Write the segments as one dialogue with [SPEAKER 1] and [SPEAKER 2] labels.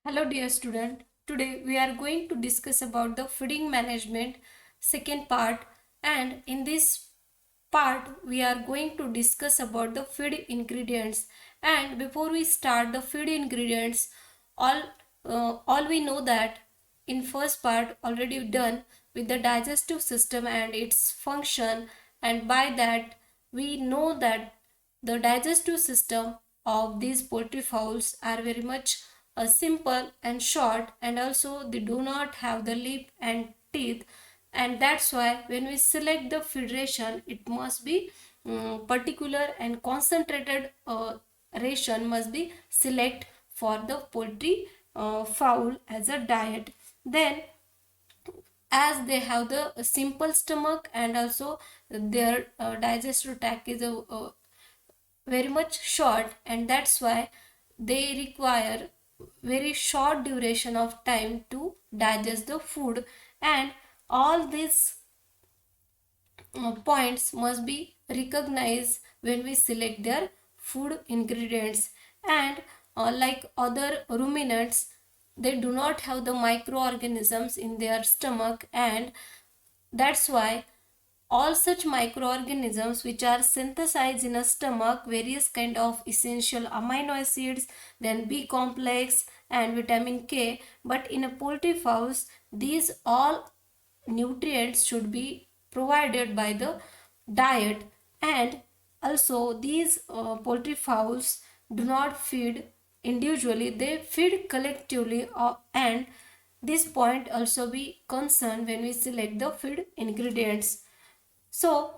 [SPEAKER 1] Hello dear student. Today we are going to discuss about the feeding management second part, and in this part we are going to discuss about the feed ingredients. And before we start the feed ingredients, all we know that in first part already done with the digestive system and its function, and by that we know that the digestive system of these poultry fowls are very much simple and short, and also they do not have the lip and teeth, and that's why when we select the feed ration it must be particular and concentrated ration must be select for the poultry fowl as a diet. Then as they have the simple stomach and also their digestive tract is very much short, and that's why they require very short duration of time to digest the food, and all these points must be recognized when we select their food ingredients. And like other ruminants, they do not have the microorganisms in their stomach, and that's why all such microorganisms which are synthesized in a stomach, various kind of essential amino acids, then B complex and vitamin K, but in a poultry fowls these all nutrients should be provided by the diet. And also these poultry fowls do not feed individually, they feed collectively, and this point also be concerned when we select the feed ingredients. So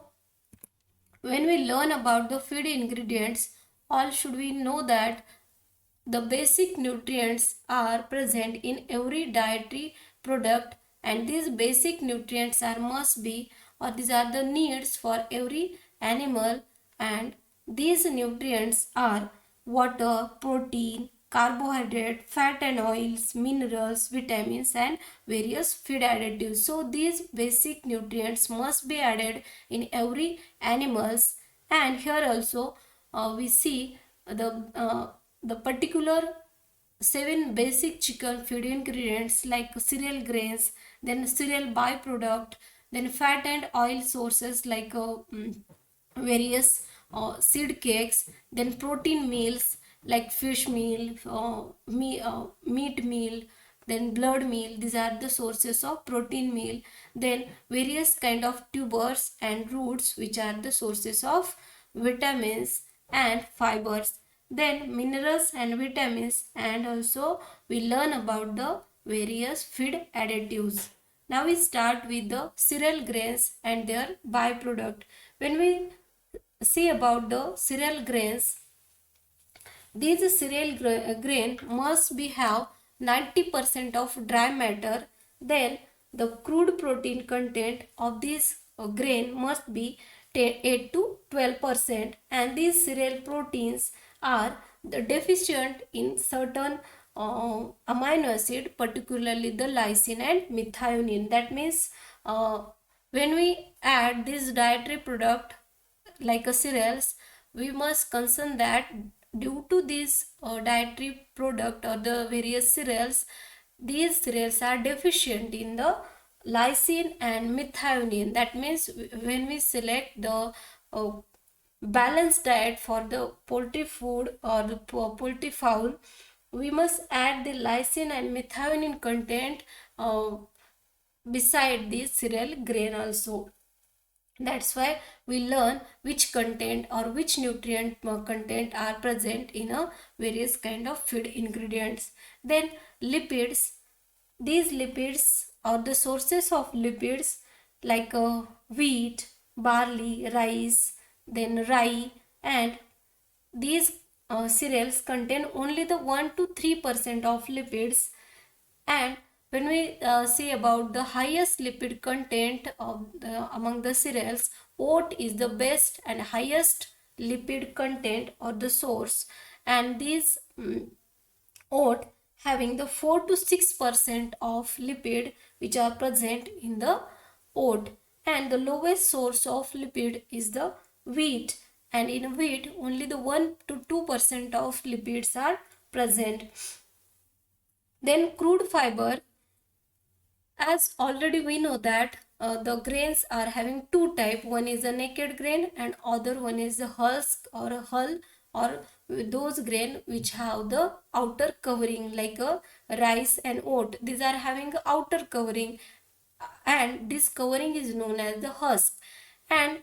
[SPEAKER 1] when we learn about the feed ingredients, all should we know that the basic nutrients are present in every dietary product, and these basic nutrients are must be, or these are the needs for every animal, and these nutrients are water, protein, carbohydrate, fat and oils, minerals, vitamins and various feed additives. So these basic nutrients must be added in every animals. And here also we see the particular 7 basic chicken feed ingredients like cereal grains, then cereal byproduct, then fat and oil sources like various seed cakes, then protein meals like fish meal, meat meal, then blood meal. These are the sources of protein meal. Then various kind of tubers and roots which are the sources of vitamins and fibers, then minerals and vitamins, and also we learn about the various feed additives. Now we start with the cereal grains and their byproduct. When we see about the cereal grains, these cereal grain must be have 90% of dry matter. Then the crude protein content of this grain must be 8 to 12%, and these cereal proteins are deficient in certain amino acid, particularly the lysine and methionine. That means when we add this dietary product like a cereals, we must concern that due to this dietary product or the various cereals, these cereals are deficient in the lysine and methionine. That means when we select the balanced diet for the poultry food or the poultry fowl, we must add the lysine and methionine content beside the cereal grain also. That's why we learn which content or which nutrient content are present in a various kind of feed ingredients. Then lipids, these lipids are the sources of lipids like wheat, barley, rice, then rye, and these cereals contain only the 1 to 3% of lipids. And when we see about the highest lipid content of among the cereals, oat is the best and highest lipid content or the source, and these oat having the 4 to 6% of lipid which are present in the oat. And the lowest source of lipid is the wheat, and in wheat only the 1 to 2% of lipids are present. Then crude fiber, as already we know that the grains are having two type. One is a naked grain and other one is a husk or a hull, or those grain which have the outer covering like a rice and oat. These are having a outer covering, and this covering is known as the husk. And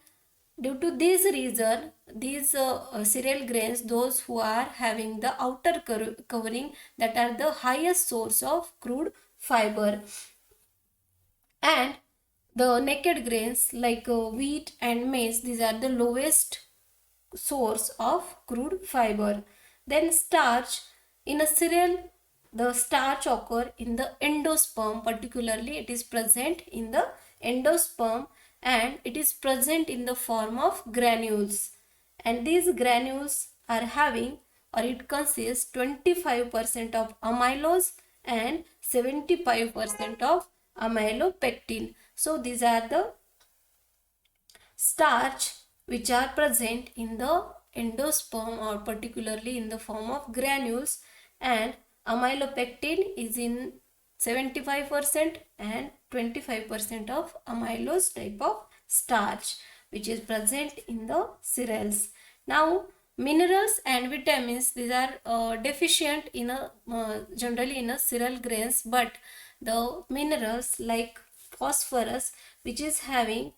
[SPEAKER 1] due to this reason, these cereal grains, those who are having the outer covering, that are the highest source of crude fiber. And the naked grains like wheat and maize, these are the lowest source of crude fiber. Then starch, in a cereal, the starch occur in the endosperm, particularly it is present in the endosperm, and it is present in the form of granules. And these granules are having, or it consists 25% of amylose and 75% of amylopectin. So these are the starch which are present in the endosperm, or particularly in the form of granules, and amylopectin is in 75% and 25% of amylose type of starch which is present in the cereals. Now minerals and vitamins, these are deficient in a generally in a cereal grains, but the minerals like phosphorus, which is having,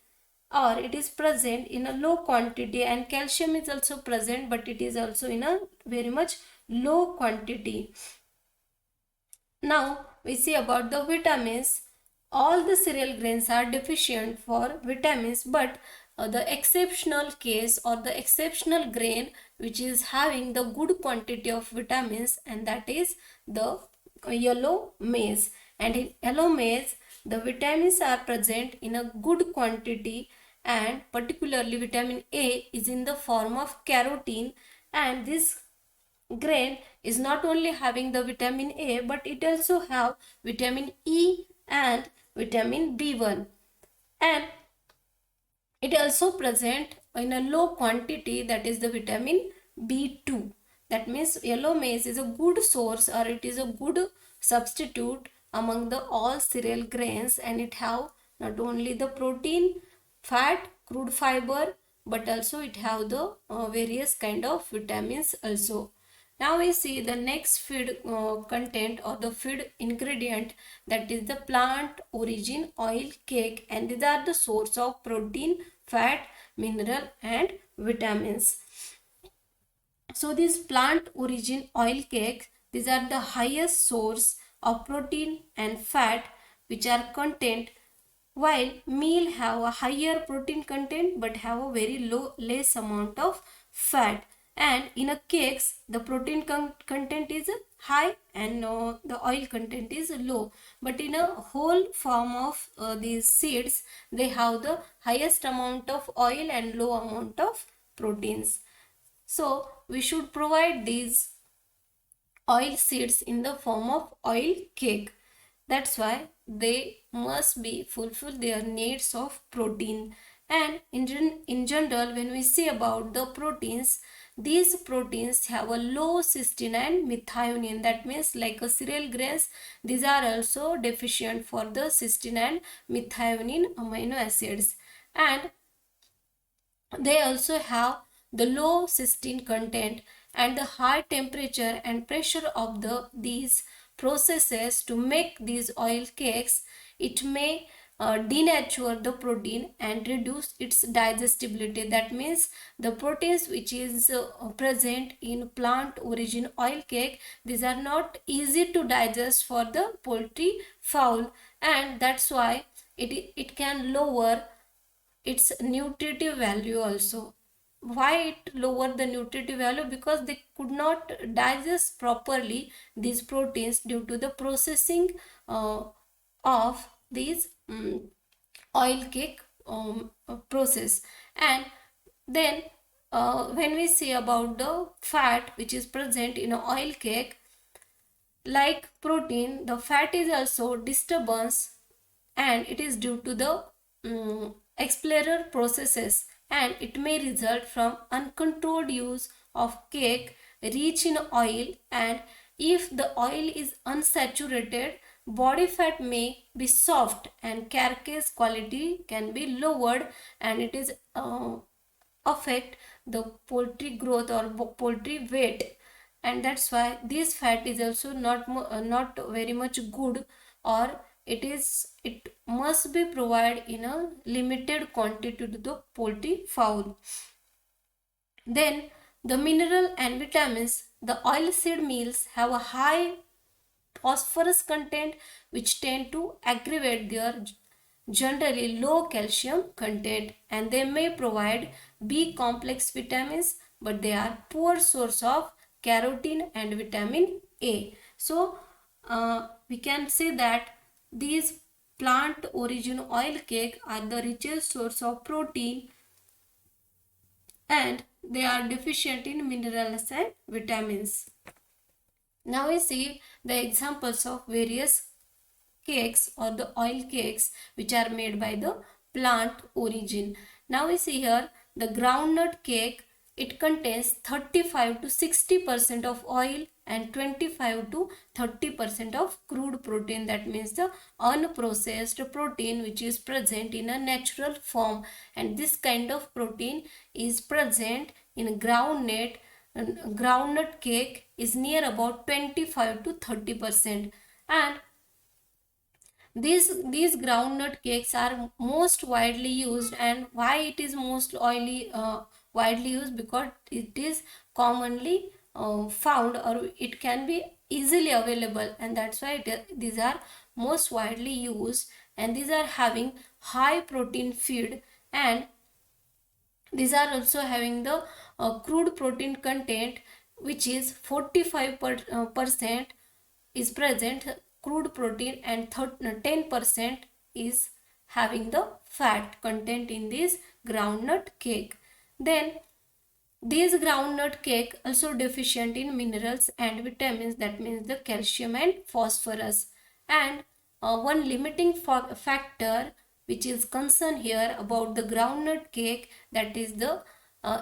[SPEAKER 1] or it is present in a low quantity, and calcium is also present, but it is also in a very much low quantity. Now we see about the vitamins. All the cereal grains are deficient for vitamins, but the exceptional case or the exceptional grain which is having the good quantity of vitamins, and that is the yellow maize. And in yellow maize, the vitamins are present in a good quantity, and particularly vitamin A is in the form of carotene. And this grain is not only having the vitamin A, but it also have vitamin E and vitamin B1, and it also present in a low quantity, that is the vitamin B2. That means yellow maize is a good source, or it is a good substitute among the all cereal grains, and it have not only the protein, fat, crude fiber, but also it have the various kind of vitamins also. Now we see the next feed content or the feed ingredient, that is the plant origin oil cake, and these are the source of protein, fat, mineral and vitamins. So these plant origin oil cakes, these are the highest source of protein and fat which are content, while meal have a higher protein content but have a very less amount of fat. And in a cakes, the protein content is high and the oil content is low, but in a whole form of these seeds, they have the highest amount of oil and low amount of proteins. So we should provide these oil seeds in the form of oil cake. That's why they must be fulfill their needs of protein. And in general, when we say about the proteins, these proteins have a low cysteine and methionine. That means like a cereal grains, these are also deficient for the cysteine and methionine amino acids. And they also have the low cysteine content, and the high temperature and pressure of these processes to make these oil cakes, it may denature the protein and reduce its digestibility. That means the proteins which is present in plant origin oil cake, these are not easy to digest for the poultry fowl, and that's why it can lower its nutritive value also. Why it lower the nutritive value? Because they could not digest properly these proteins due to the processing of these oil cake process. And then when we see about the fat which is present in a oil cake, like protein, the fat is also disturbance, and it is due to the explorer processes, and it may result from uncontrolled use of cake rich in oil, and If the oil is unsaturated, body fat may be soft and carcass quality can be lowered, and it is affect the poultry growth or poultry weight. And that's why this fat is also not very much good, or it must be provided in a limited quantity to the poultry fowl. Then the mineral and vitamins. The oilseed meals have a high phosphorus content, which tend to aggravate their generally low calcium content, and they may provide B complex vitamins, but they are poor source of carotene and vitamin A. So we can say that these plant origin oil cake are the richest source of protein, and they are deficient in minerals and vitamins. Now we see the examples of various cakes or the oil cakes which are made by the plant origin. Now we see here the groundnut cake. It contains 35 to 60% of oil and 25 to 30% of crude protein. That means the unprocessed protein which is present in a natural form, and this kind of protein is present in groundnut. Groundnut cake is near about 25 to 30%. And these groundnut cakes are most widely used. And why it is most widely used? Because it is commonly found, or it can be easily available, and that's why these are most widely used. And these are having high protein feed, and these are also having the crude protein content, which is 45% is present crude protein, and 10% is having the fat content in this groundnut cake. Then this groundnut cake also deficient in minerals and vitamins, that means the calcium and phosphorus. And one limiting factor which is concerned here about the groundnut cake, that is the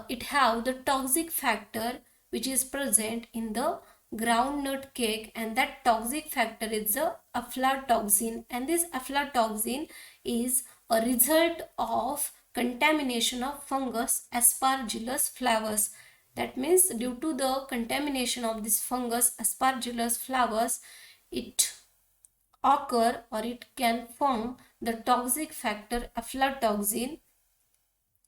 [SPEAKER 1] it have the toxic factor which is present in the groundnut cake, and that toxic factor is the aflatoxin. And this aflatoxin is a result of contamination of fungus Aspergillus flavus. That means due to the contamination of this fungus Aspergillus flavus, it occur, or it can form the toxic factor aflatoxin,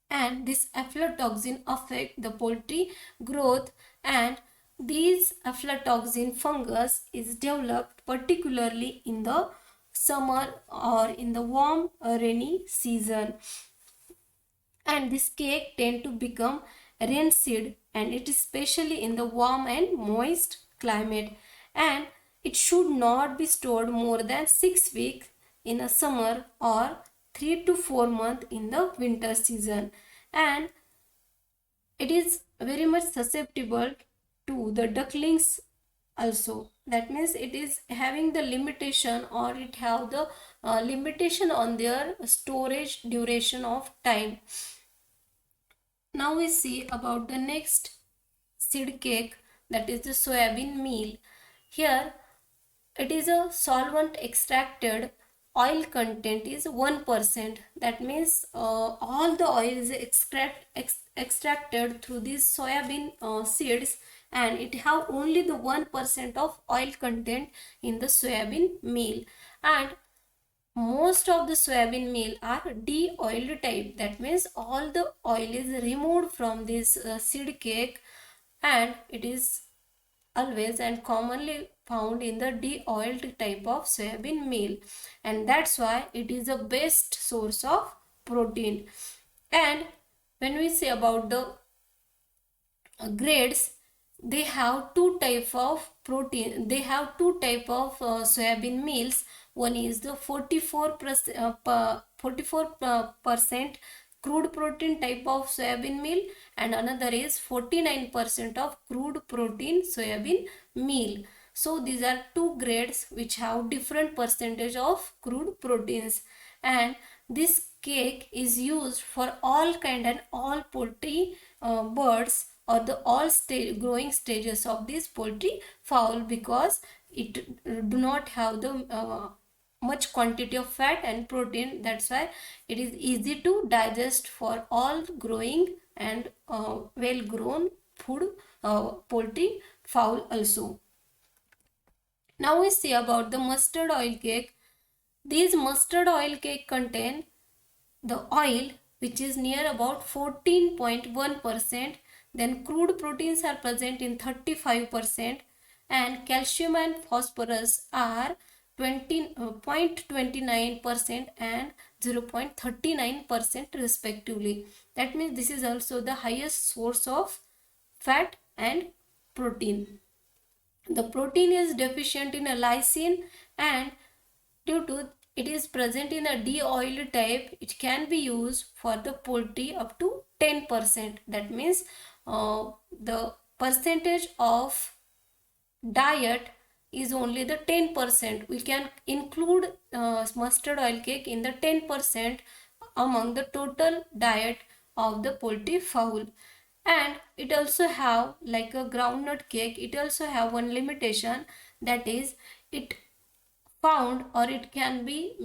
[SPEAKER 1] and this aflatoxin affect the poultry growth. And these aflatoxin fungus is developed particularly in the summer or in the warm rainy season, and this cake tend to become rancid, and it is especially in the warm and moist climate. And it should not be stored more than 6 weeks in a summer, or 3 to 4 months in the winter season. And it is very much susceptible to the ducklings also. That means it is having the limitation, or it have the limitation on their storage duration of time. Now we see about the next seed cake, that is the soybean meal. Here it is a solvent extracted, oil content is 1%. That means all the oil is extracted through these soybean seeds, and it have only the 1% of oil content in the soybean meal. And most of the soybean meal are de-oiled type. That means all the oil is removed from this seed cake, and it is always and commonly found in the de-oiled type of soybean meal, and that's why it is the best source of protein. And when we say about the grades, they have two type of protein, they have two type of soybean meals. One is the 44% crude protein type of soybean meal, and another is 49% of crude protein soybean meal. So these are two grades which have different percentage of crude proteins, and this cake is used for all kind and all poultry birds, or the all growing stages of this poultry fowl, because it do not have the much quantity of fat and protein. That's why it is easy to digest for all growing and well grown food poultry fowl also. Now we see about the mustard oil cake. These mustard oil cake contain the oil which is near about 14.1%, then crude proteins are present in 35%, and calcium and phosphorus are 0.29% and 0.39% respectively. That means this is also the highest source of fat and protein. The protein is deficient in a lysine, and due to it is present in a de-oiled type, it can be used for the poultry up to 10%. That means the percentage of diet is only the 10%. We can include mustard oil cake in the 10% among the total diet of the poultry fowl. And it also have like a groundnut cake, it also have one limitation, that is it found or it can be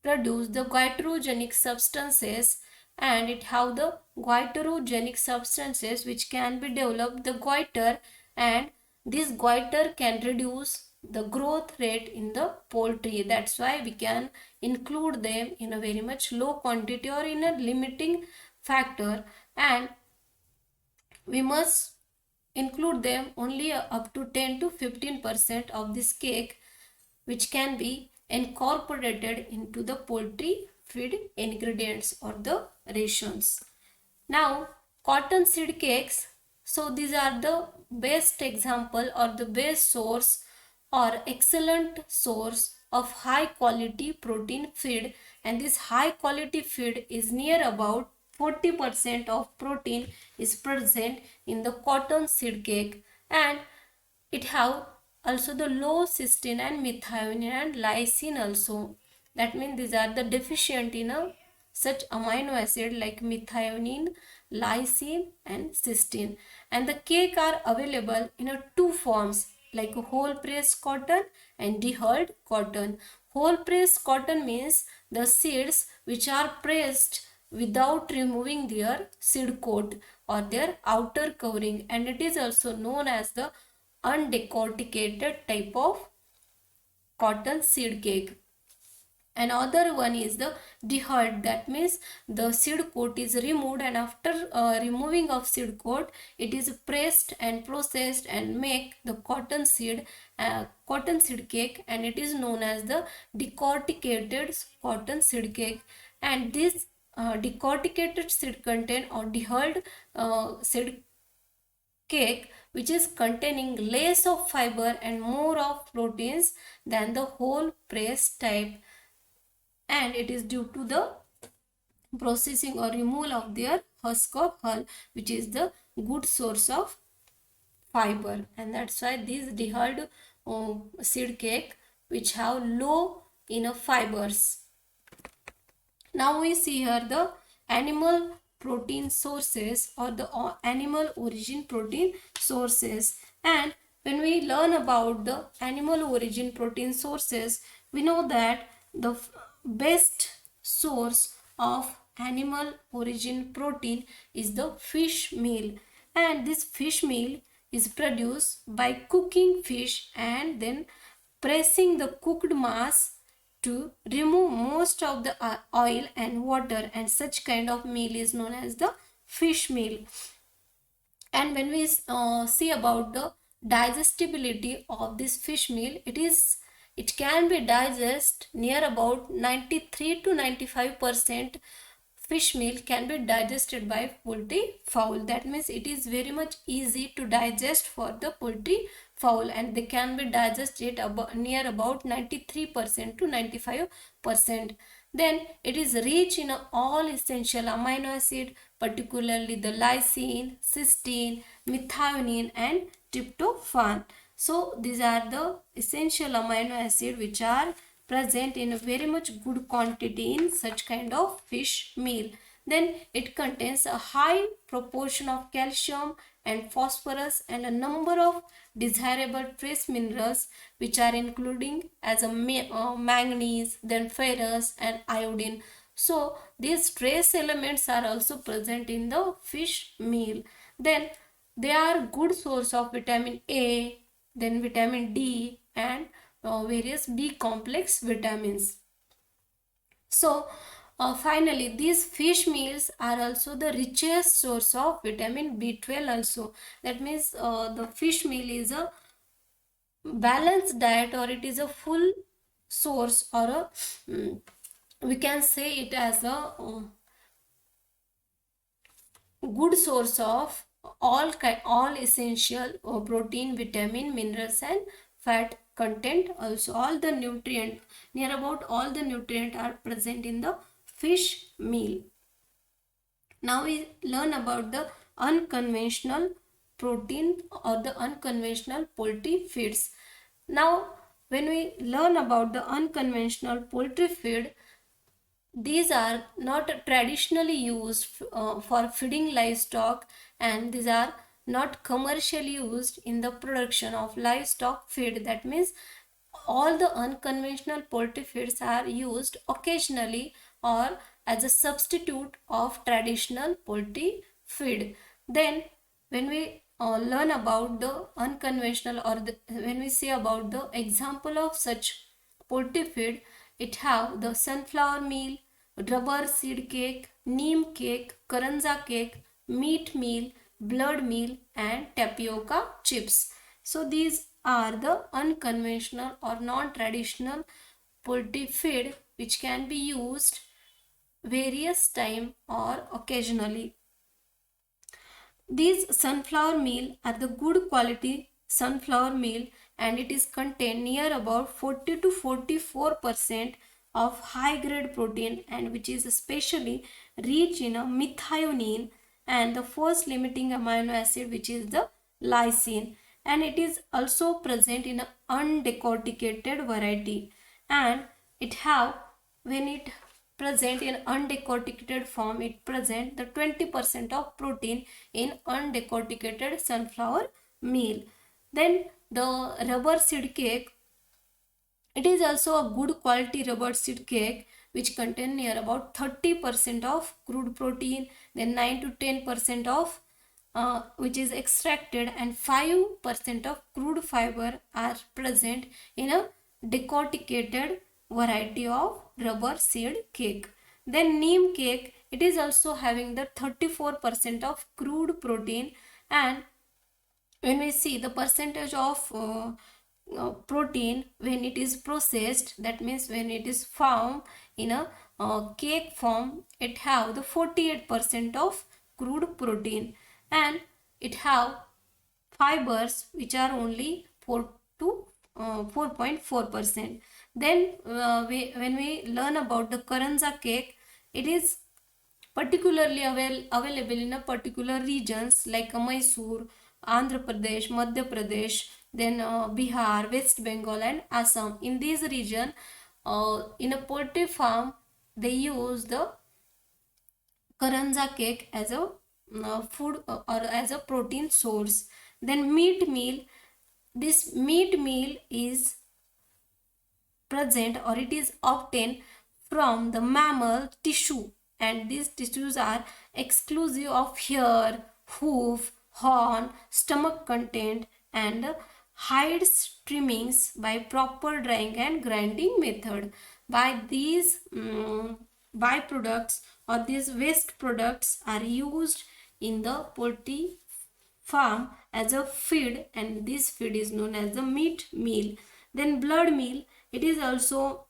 [SPEAKER 1] produce the goitrogenic substances, and it have the goitrogenic substances which can be developed the goiter, and this goiter can reduce the growth rate in the poultry. That's why we can include them in a very much low quantity or in a limiting factor, and we must include them only up to 10 to 15% of this cake, which can be incorporated into the poultry feed ingredients or the rations. Now, cotton seed cakes. So these are the best example or the best source or excellent source of high quality protein feed, and this high quality feed is near about 40% of protein is present in the cotton seed cake, and it have also the low cysteine and methionine and lysine also. That means these are the deficient in a such amino acid like methionine, lysine and cysteine. And the cake are available in a two forms like whole pressed cotton and dehulled cotton. Whole pressed cotton means the seeds which are pressed without removing their seed coat or their outer covering, and it is also known as the undecorticated type of cotton seed cake. Another one is the dehulled, that means the seed coat is removed, and after removing of seed coat it is pressed and processed and make the cotton seed cake, and it is known as the decorticated cotton seed cake. And this decorticated seed content or dehulled seed cake which is containing less of fiber and more of proteins than the whole pressed type, and it is due to the processing or removal of their husk of hull, which is the good source of fiber. And that's why these dehulled seed cake which have low enough fibers. Now we see here the animal protein sources or the animal origin protein sources. And when we learn about the animal origin protein sources, we know that the best source of animal origin protein is the fish meal, and this fish meal is produced by cooking fish and then pressing the cooked mass to remove most of the oil and water, and such kind of meal is known as the fish meal. And when we see about the digestibility of this fish meal, it can be digest near about 93 to 95%. Fish meal can be digested by poultry fowl. That means it is very much easy to digest for the poultry fowl, and they can be digested near about 93% to 95%. Then it is rich in all essential amino acid, particularly the lysine, cysteine, methionine and tryptophan. So these are the essential amino acid which are present in a very much good quantity in such kind of fish meal. Then it contains a high proportion of calcium and phosphorus and a number of desirable trace minerals which are including as a manganese, then ferrous and iodine. So these trace elements are also present in the fish meal. Then they are good source of vitamin A, then vitamin D and various B complex vitamins. So finally, these fish meals are also the richest source of vitamin B12 also. That means the fish meal is a balanced diet, or it is a full source, or a we can say it as a good source of all essential protein, vitamin, minerals and fat content. Also all the nutrient, near about all the nutrient are present in the fish meal. Now we learn about the unconventional protein or the unconventional poultry feeds. Now when we learn about the unconventional poultry feed, these are not traditionally used for feeding livestock, and these are not commercially used in the production of livestock feed. That means all the unconventional poultry feeds are used occasionally or as a substitute of traditional poultry feed. Then when we learn about the unconventional, or when we say about the example of such poultry feed, it have the sunflower meal, rubber seed cake, neem cake, karanja cake, meat meal, blood meal and tapioca chips. So these are the unconventional or non-traditional poultry feed which can be used various time or occasionally. These sunflower meal are the good quality sunflower meal, and it is contain near about 40 to 44% of high grade protein, and which is especially rich in a methionine and the first limiting amino acid which is the lysine, and it is also present in a undecorticated variety, and it have, when it present in undecorticated form, it present the 20% of protein in undecorticated sunflower meal. Then the rubber seed cake, it is also a good quality rubber seed cake which contain near about 30% of crude protein, then 9 to 10% of which is extracted, and 5% of crude fiber are present in a decorticated variety of rubber seed cake. Then neem cake, it is also having the 34% of crude protein, and when we see the percentage of protein when it is processed, that means when it is found in a cake form, it have the 48% of crude protein, and it have fibers which are only 4 to 4.4%. Then when we learn about the karanja cake, it is particularly available in a particular regions like Mysore, Andhra Pradesh, Madhya Pradesh, then Bihar, West Bengal and Assam. In this region, in a poultry farm, they use the karanja cake as a food or as a protein source. Then meat meal, this meat meal is present, or it is obtained from the mammal tissue, and these tissues are exclusive of hair, hoof, horn, stomach content and hide trimmings by proper drying and grinding method. By these byproducts or these waste products are used in the poultry farm as a feed, and this feed is known as the meat meal. Then blood meal, it is also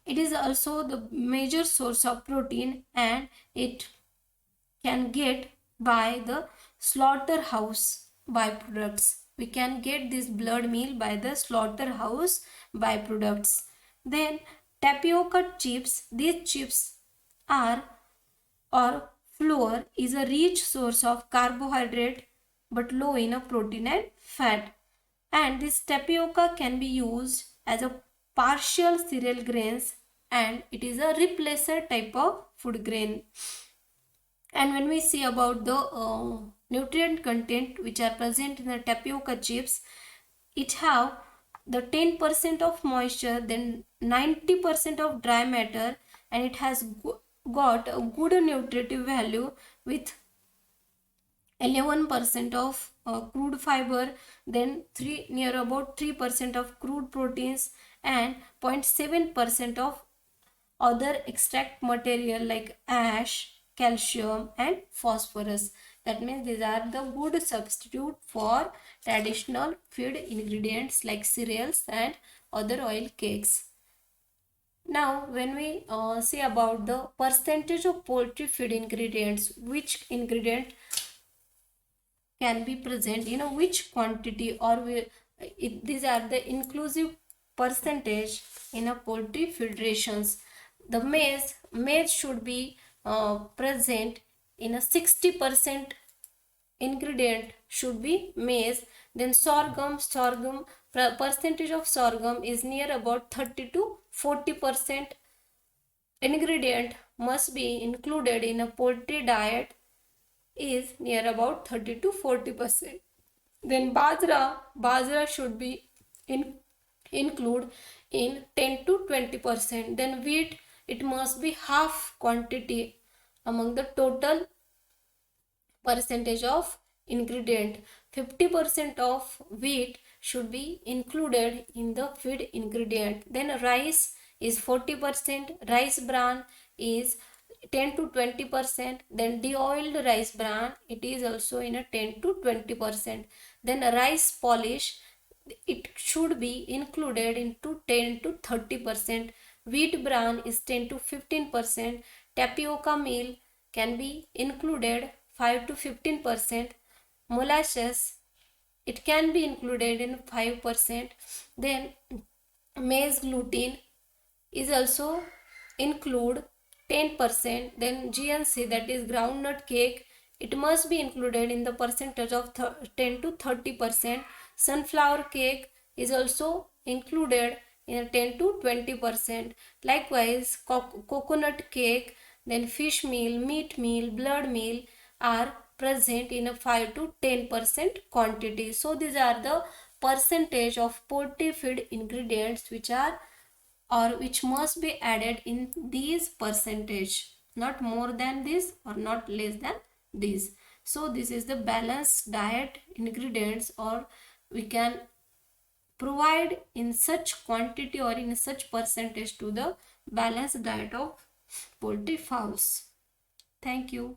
[SPEAKER 1] the major source of protein, and it can get by the slaughterhouse byproducts. We can get this blood meal by the slaughterhouse byproducts. Then tapioca chips, these chips are, or flour is a rich source of carbohydrate but low in a protein and fat, and this tapioca can be used as a partial cereal grains and it is a replacer type of food grain. And when we see about the nutrient content which are present in the tapioca chips, it have the 10% of moisture, then 90% of dry matter, and it has got a good nutritive value with 11% of crude fiber, then 3 near about 3% of crude proteins, and 0.7% of other extract material like ash, calcium and phosphorus. That means these are the good substitute for traditional feed ingredients like cereals and other oil cakes. Now when we see about the percentage of poultry feed ingredients, which ingredient can be present in which quantity, or these are the inclusive percentage in a poultry feed rations. The maize should be present in a 60% ingredient should be maize. Then sorghum percentage of sorghum is near about 30 to 40% ingredient must be included in a poultry diet is near about 30 to 40%. Then bajra should be include in 10 to 20%. Then wheat, it must be half quantity among the total percentage of ingredient. 50% of wheat should be included in the feed ingredient. Then rice is 40%, rice bran is 10 to 20%. Then de-oiled rice bran, it is also in a 10 to 20%. Then rice polish, it should be included into 10 to 30%. Wheat bran is 10 to 15%. Tapioca meal can be included 5 to 15%. Molasses, it can be included in 5%. Then maize gluten is also include 10%. Then GNC, that is groundnut cake, it must be included in the percentage of 10 to 30%. Sunflower cake is also included in 10 to 20%. Likewise coconut cake, then fish meal, meat meal, blood meal are present in a 5 to 10% quantity. So these are the percentage of poultry feed ingredients which are or which must be added in these percentage, not more than this or not less than this. So this is the balanced diet ingredients, or we can provide in such quantity or in such percentage to the balanced diet of poultry fowls. Thank you.